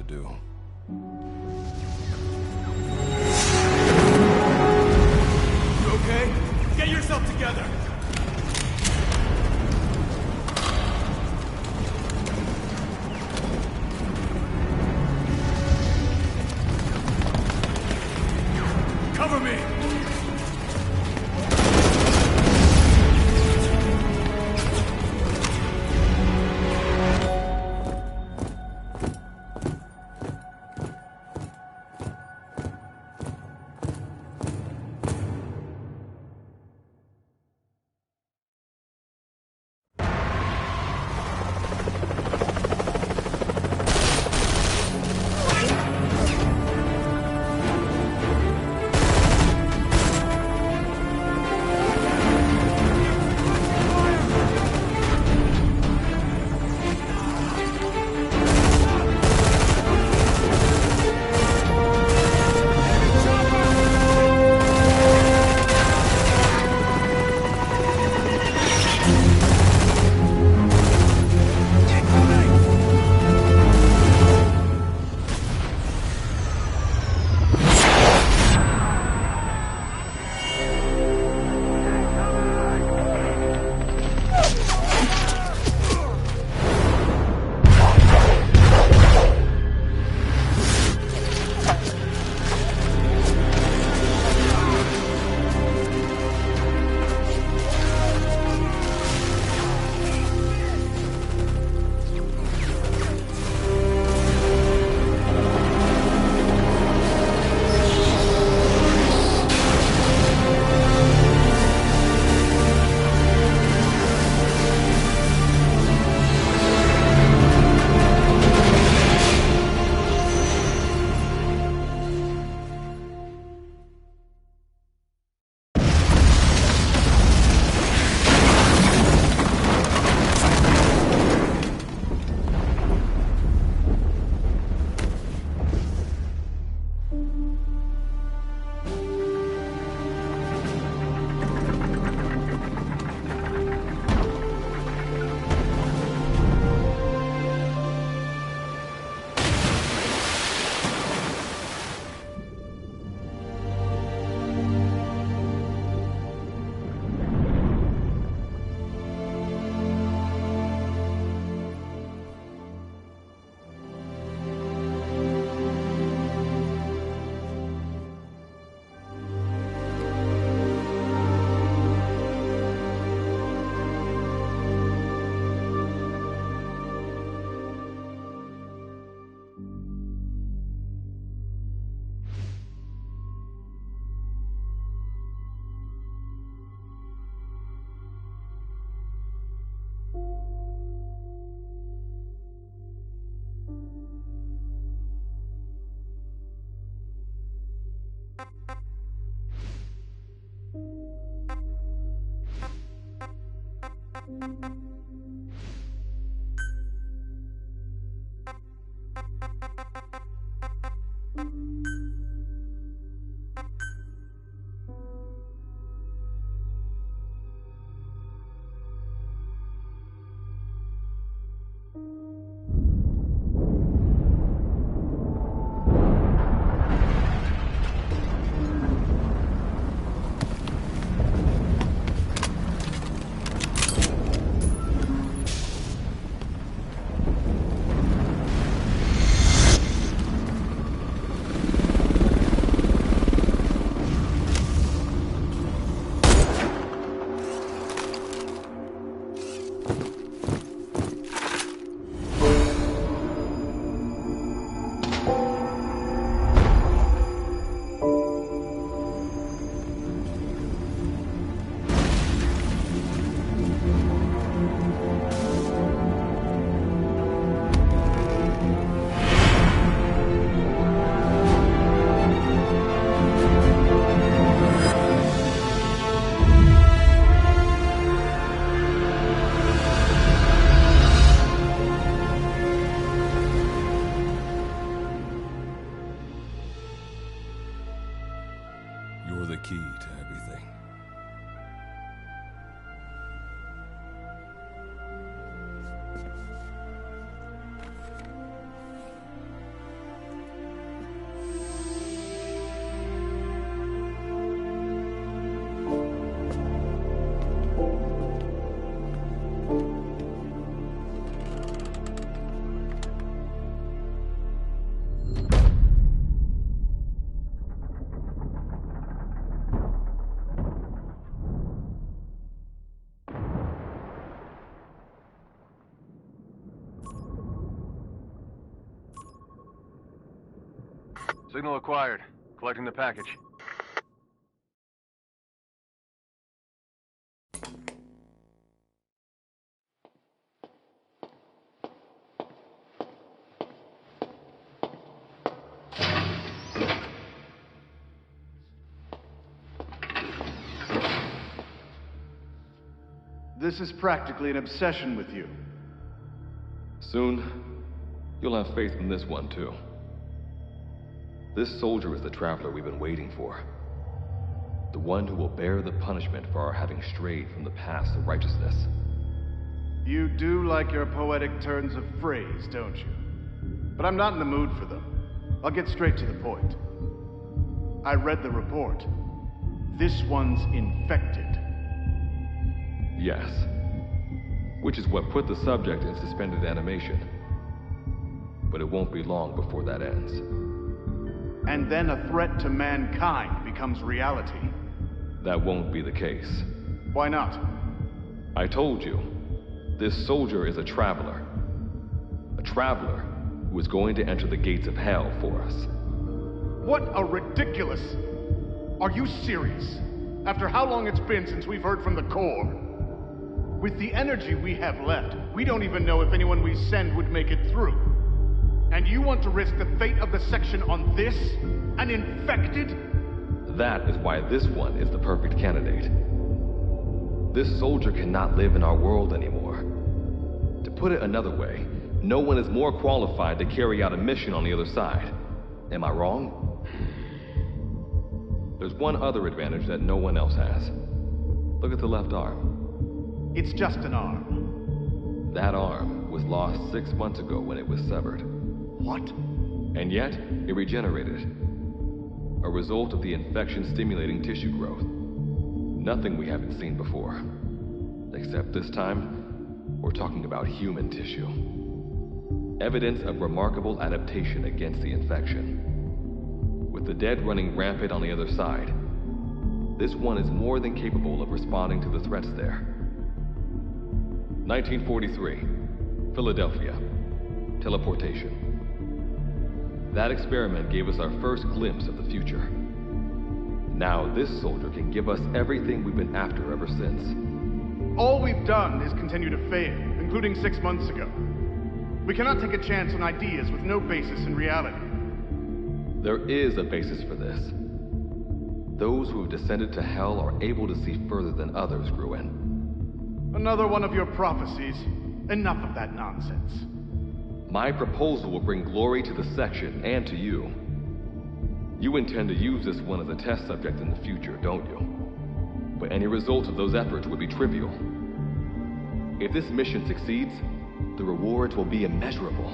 do. You okay? Get yourself together! Cover me! You're the key to everything. Signal acquired. Collecting the package. This is practically an obsession with you. Soon, you'll have faith in this one, too. This soldier is the traveler we've been waiting for. The one who will bear the punishment for our having strayed from the paths of righteousness. You do like your poetic turns of phrase, don't you? But I'm not in the mood for them. I'll get straight to the point. I read the report. This one's infected. Yes. Which is what put the subject in suspended animation. But it won't be long before that ends. And then a threat to mankind becomes reality. That won't be the case. Why not? I told you, this soldier is a traveler. A traveler who is going to enter the gates of hell for us. What a ridiculous... Are you serious? After how long it's been since we've heard from the Corps? With the energy we have left, we don't even know if anyone we send would make it through. And you want to risk the fate of the section on this? An infected? That is why this one is the perfect candidate. This soldier cannot live in our world anymore. To put it another way, no one is more qualified to carry out a mission on the other side. Am I wrong? There's one other advantage that no one else has. Look at the left arm. It's just an arm. That arm was lost 6 months ago when it was severed. What? And yet, it regenerated. A result of the infection-stimulating tissue growth. Nothing we haven't seen before. Except this time, we're talking about human tissue. Evidence of remarkable adaptation against the infection. With the dead running rampant on the other side, this one is more than capable of responding to the threats there. 1943, Philadelphia. Teleportation. That experiment gave us our first glimpse of the future. Now this soldier can give us everything we've been after ever since. All we've done is continue to fail, including 6 months ago. We cannot take a chance on ideas with no basis in reality. There is a basis for this. Those who have descended to hell are able to see further than others, Gruen. Another one of your prophecies. Enough of that nonsense. My proposal will bring glory to the section and to you. You intend to use this one as a test subject in the future, don't you? But any result of those efforts would be trivial. If this mission succeeds, the rewards will be immeasurable.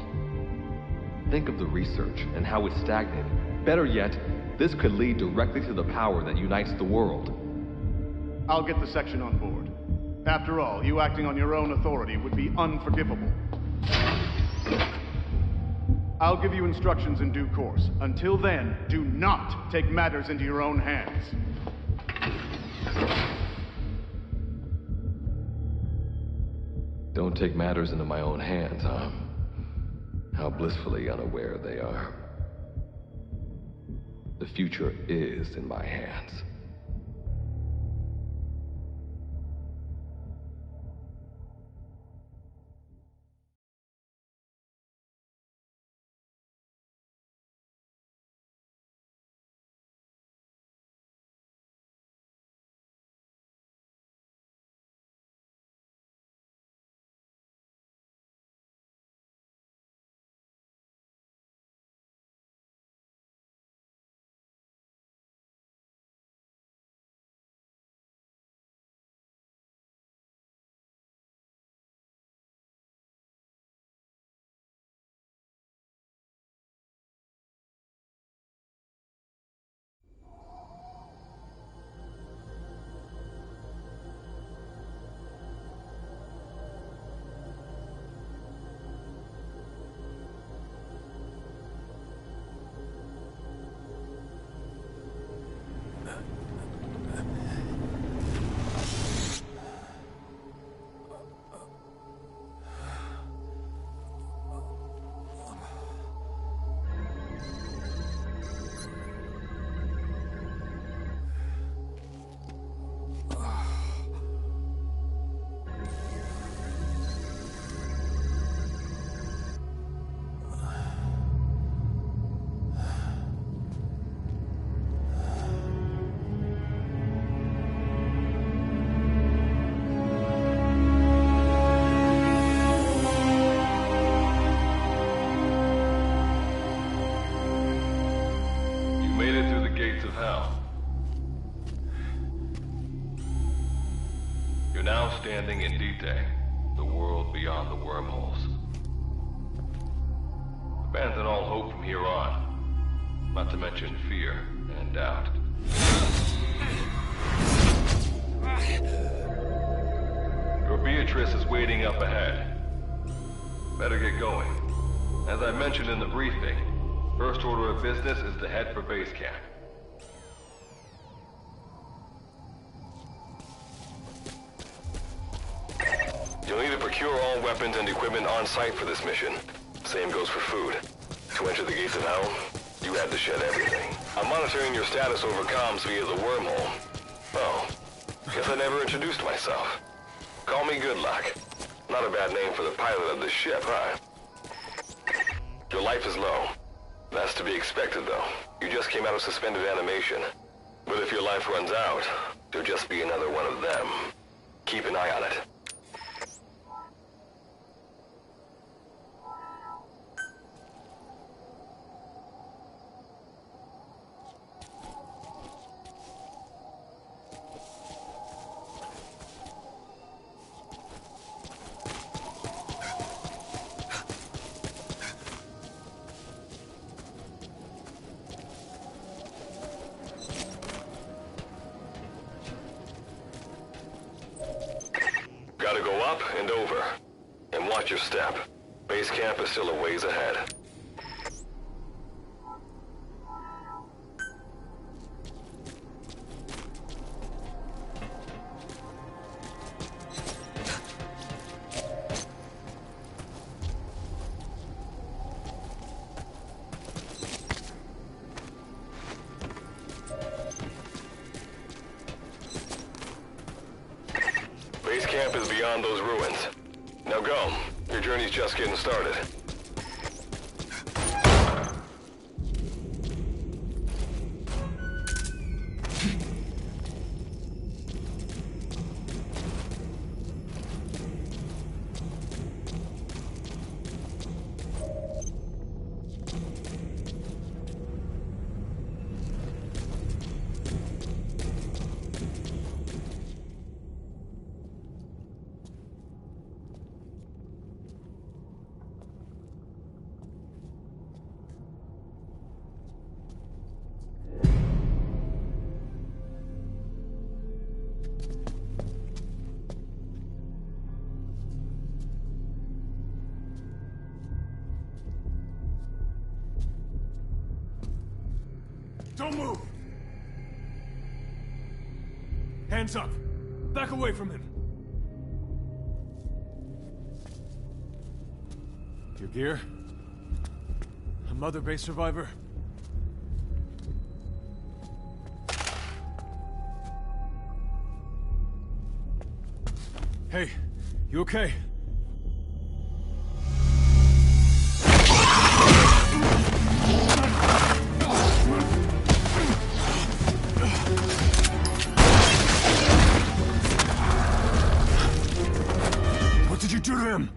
Think of the research and how it's stagnated. Better yet, this could lead directly to the power that unites the world. I'll get the section on board. After all, you acting on your own authority would be unforgivable. I'll give you instructions in due course. Until then, do not take matters into your own hands. Don't take matters into my own hands, huh? How blissfully unaware they are. The future is in my hands. Made it through the gates of hell. You're now standing in Dite, the world beyond the wormholes. Abandon all hope from here on, not to mention fear and doubt. Your Beatrice is waiting up ahead. Better get going. As I mentioned in the briefing, first order of business is to head for base camp. You'll need to procure all weapons and equipment on site for this mission. Same goes for food. To enter the gates of hell, you had to shed everything. I'm monitoring your status over comms via the wormhole. Oh, guess I never introduced myself. Call me Good Luck. Not a bad name for the pilot of this ship, huh? Your life is low. That's to be expected, though. You just came out of suspended animation. But if your life runs out, there'll just be another one of them. Keep an eye on it. Gotta go up and over. And watch your step. Base camp is still a ways ahead. Base camp is beyond those ruins. Now go. Your journey's just getting started. Don't move! Hands up! Back away from him! Your gear? A Mother Base survivor? Hey, you okay? What did you do to him?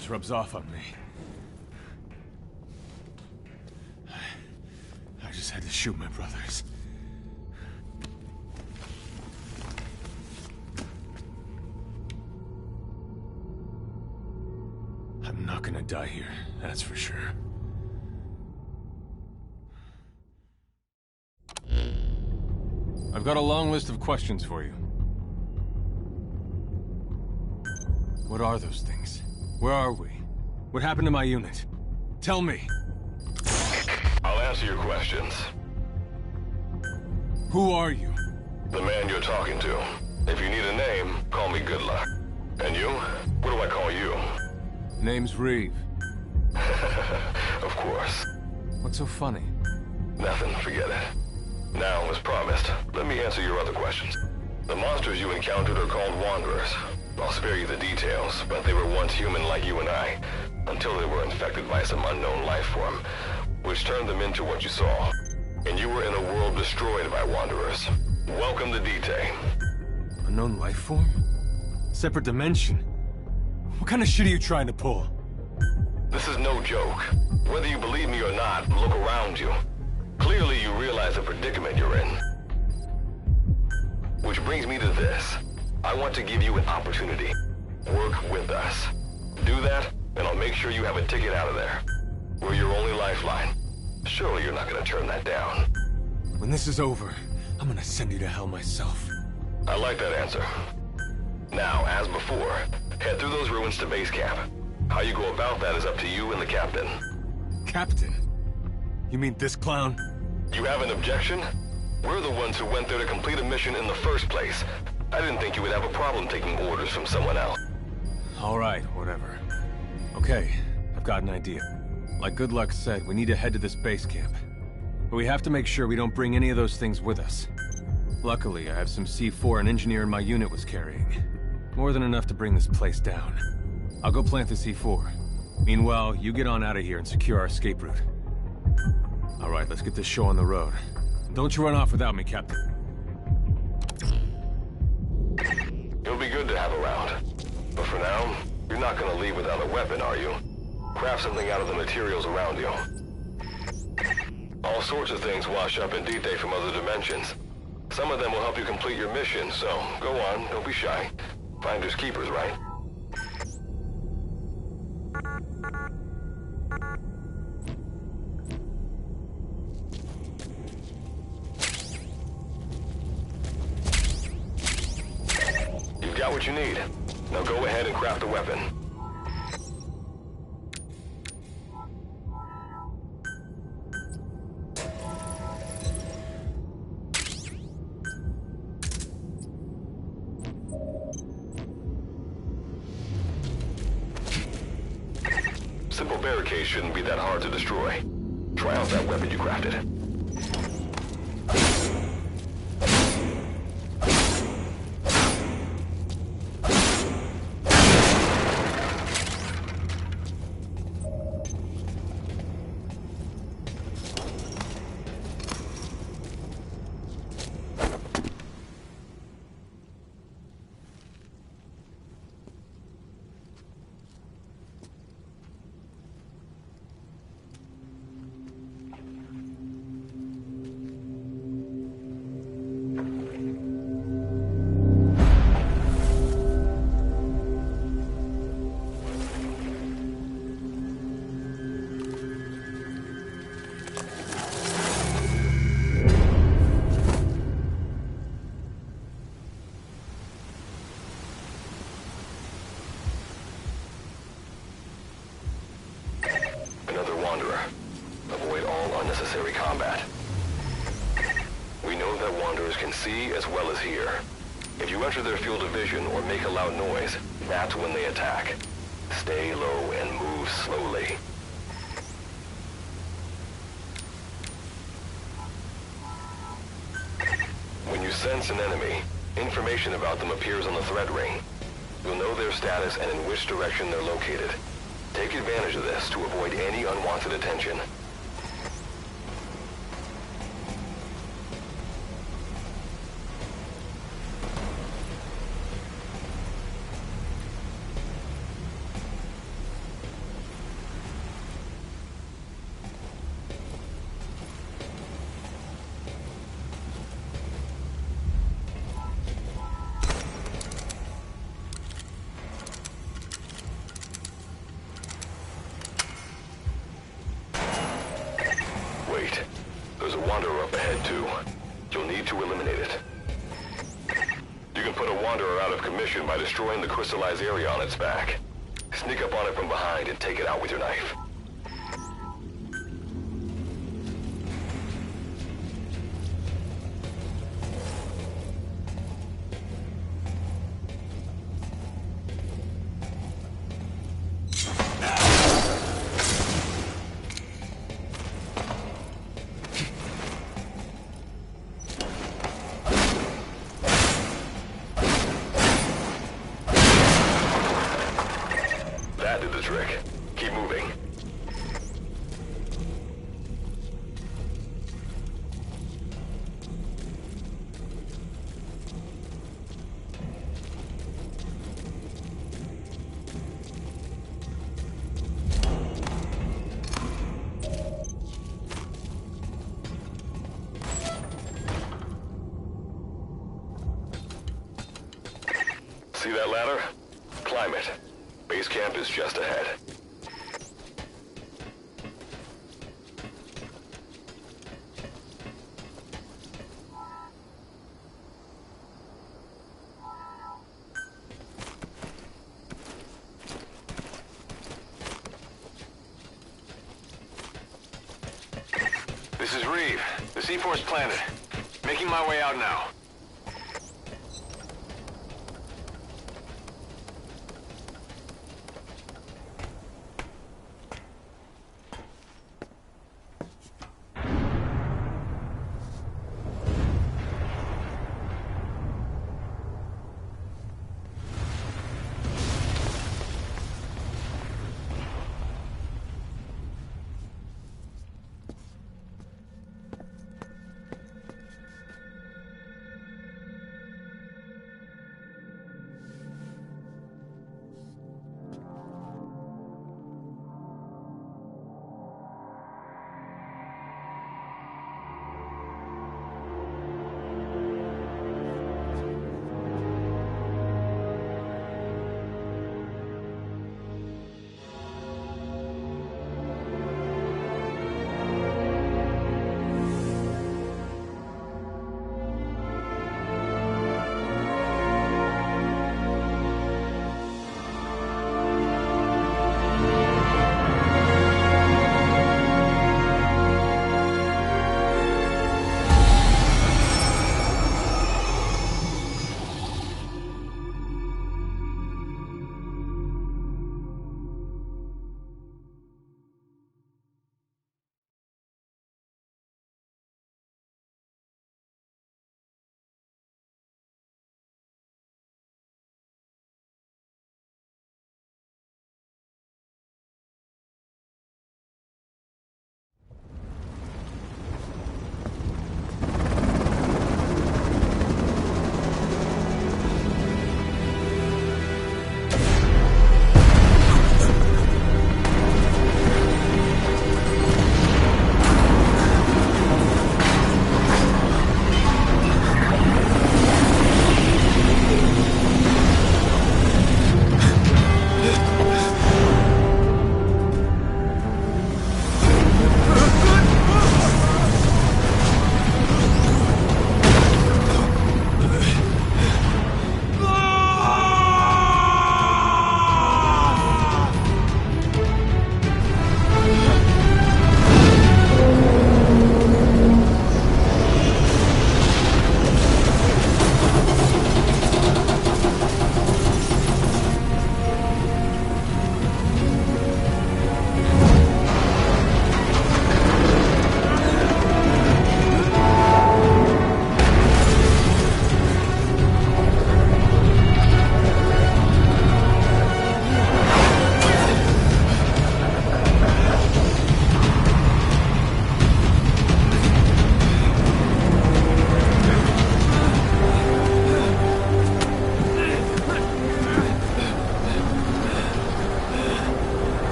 yours rubs off on me. I just had to shoot my brothers. I'm not gonna die here, that's for sure. I've got a long list of questions for you. What are those things? Where are we? What happened to my unit? Tell me! I'll answer your questions. Who are you? The man you're talking to. If you need a name, call me Good Luck. And you? What do I call you? Name's Reeve. Of course. What's so funny? Nothing, forget it. Now, as promised, let me answer your other questions. The monsters you encountered are called Wanderers. I'll spare you the details, but they were once human like you and I, until they were infected by some unknown life form, which turned them into what you saw. And you were in a world destroyed by Wanderers. Welcome to D-Day. Unknown life form? Separate dimension? What kind of shit are you trying to pull? This is no joke. Whether you believe me or not, look around you. Clearly you realize the predicament you're in. Which brings me to this. I want to give you an opportunity. Work with us. Do that, and I'll make sure you have a ticket out of there. We're your only lifeline. Surely you're not gonna turn that down. When this is over, I'm gonna send you to hell myself. I like that answer. Now, as before, head through those ruins to base camp. How you go about that is up to you and the captain. Captain? You mean this clown? You have an objection? We're the ones who went there to complete a mission in the first place. I didn't think you would have a problem taking orders from someone else. All right, whatever. Okay, I've got an idea. Like Good Luck said, we need to head to this base camp. But we have to make sure we don't bring any of those things with us. Luckily, I have some C4 an engineer in my unit was carrying. More than enough to bring this place down. I'll go plant the C4. Meanwhile, you get on out of here and secure our escape route. All right, let's get this show on the road. Don't you run off without me, Captain. You'll be good to have around. But for now, you're not gonna leave without a weapon, are you? Craft something out of the materials around you. All sorts of things wash up in D-Day from other dimensions. Some of them will help you complete your mission, so go on, don't be shy. Finders keepers, right? You've got what you need. Now go ahead and craft a weapon. Simple barricades shouldn't be that hard to destroy. Try out that weapon you crafted. Avoid all unnecessary combat. We know that Wanderers can see as well as hear. If you enter their field of vision or make a loud noise, that's when they attack. Stay low and move slowly. When you sense an enemy, information about them appears on the threat ring. You'll know their status and in which direction they're located. Take advantage of this to avoid any unwanted attention. Wanderer up ahead too. You'll need to eliminate it. You can put a Wanderer out of commission by destroying the crystallized area on its back. Sneak up on it from behind and take it out with your knife. That did the trick. Keep moving. See that ladder? Climb it. Base camp is just ahead. This is Reeve. The C4's planted. Making my way out now.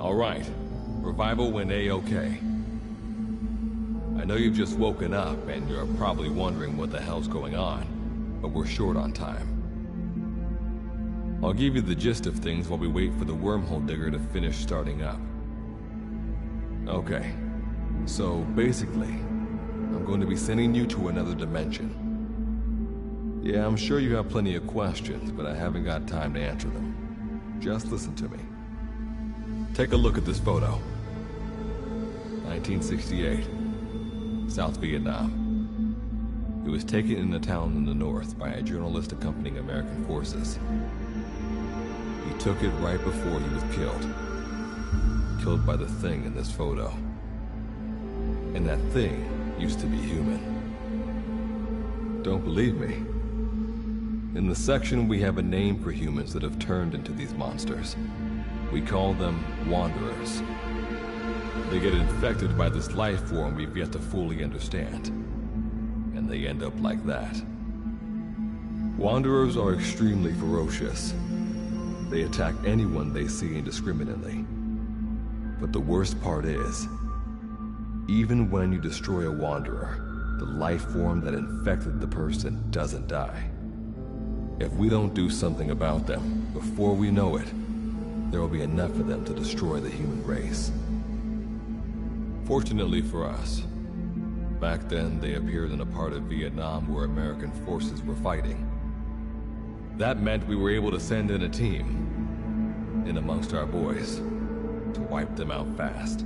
All right. Revival went A-okay. I know you've just woken up and you're probably wondering what the hell's going on, but we're short on time. I'll give you the gist of things while we wait for the wormhole digger to finish starting up. Okay, so basically, I'm going to be sending you to another dimension. Yeah, I'm sure you have plenty of questions, but I haven't got time to answer them. Just listen to me. Take a look at this photo. 1968, South Vietnam. It was taken in a town in the north by a journalist accompanying American forces. He took it right before he was killed. Killed by the thing in this photo. And that thing used to be human. Don't believe me? In the section, we have a name for humans that have turned into these monsters. We call them Wanderers. They get infected by this life form we've yet to fully understand. And they end up like that. Wanderers are extremely ferocious. They attack anyone they see indiscriminately. But the worst part is, even when you destroy a Wanderer, the life form that infected the person doesn't die. If we don't do something about them, before we know it, there will be enough of them to destroy the human race. Fortunately for us, back then they appeared in a part of Vietnam where American forces were fighting. That meant we were able to send in a team, in amongst our boys, to wipe them out fast.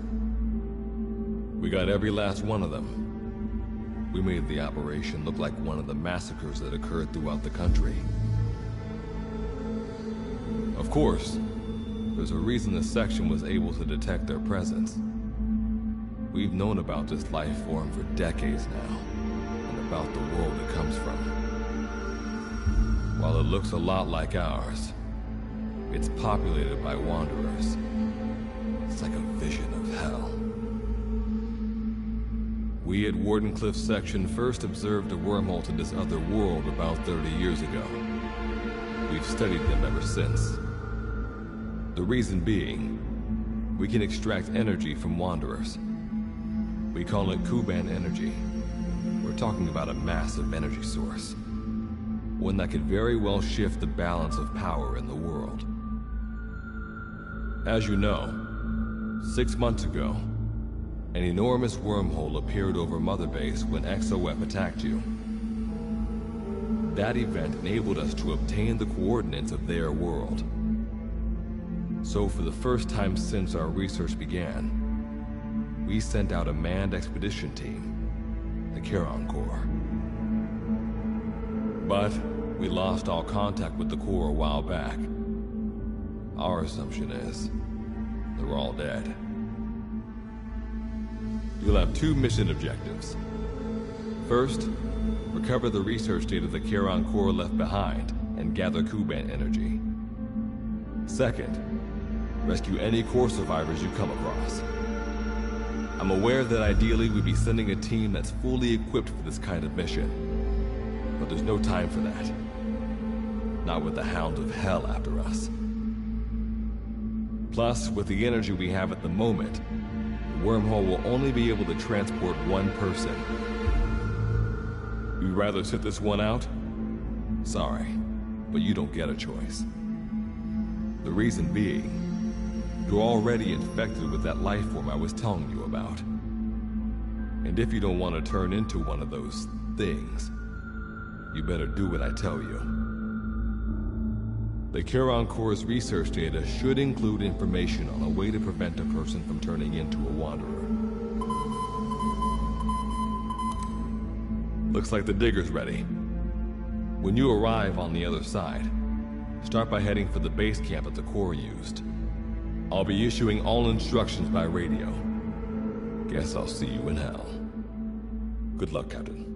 We got every last one of them. We made the operation look like one of the massacres that occurred throughout the country. Of course, there's a reason the section was able to detect their presence. We've known about this life form for decades now, and about the world it comes from. While it looks a lot like ours, it's populated by Wanderers. It's like a vision of hell. We at Wardenclyffe section first observed a wormhole to this other world about 30 years ago. We've studied them ever since. The reason being, we can extract energy from Wanderers. We call it Kuban energy. We're talking about a massive energy source. One that could very well shift the balance of power in the world. As you know, 6 months ago, an enormous wormhole appeared over Mother Base when XOF attacked you. That event enabled us to obtain the coordinates of their world. So for the first time since our research began, we sent out a manned expedition team, the Charon Corps. But we lost all contact with the Corps a while back. Our assumption is, they're all dead. You'll have 2 mission objectives. First, recover the research data the Charon Corps left behind and gather Kuban energy. Second, rescue any Corps survivors you come across. I'm aware that ideally we'd be sending a team that's fully equipped for this kind of mission. But there's no time for that. Not with the Hound of Hell after us. Plus, with the energy we have at the moment, the wormhole will only be able to transport one person. You'd rather sit this one out? Sorry, but you don't get a choice. The reason being, you're already infected with that life form I was telling you about. And if you don't want to turn into one of those things, you better do what I tell you. The Charon Corps' research data should include information on a way to prevent a person from turning into a Wanderer. Looks like the digger's ready. When you arrive on the other side, start by heading for the base camp that the Corps used. I'll be issuing all instructions by radio. Guess I'll see you in hell. Good luck, Captain.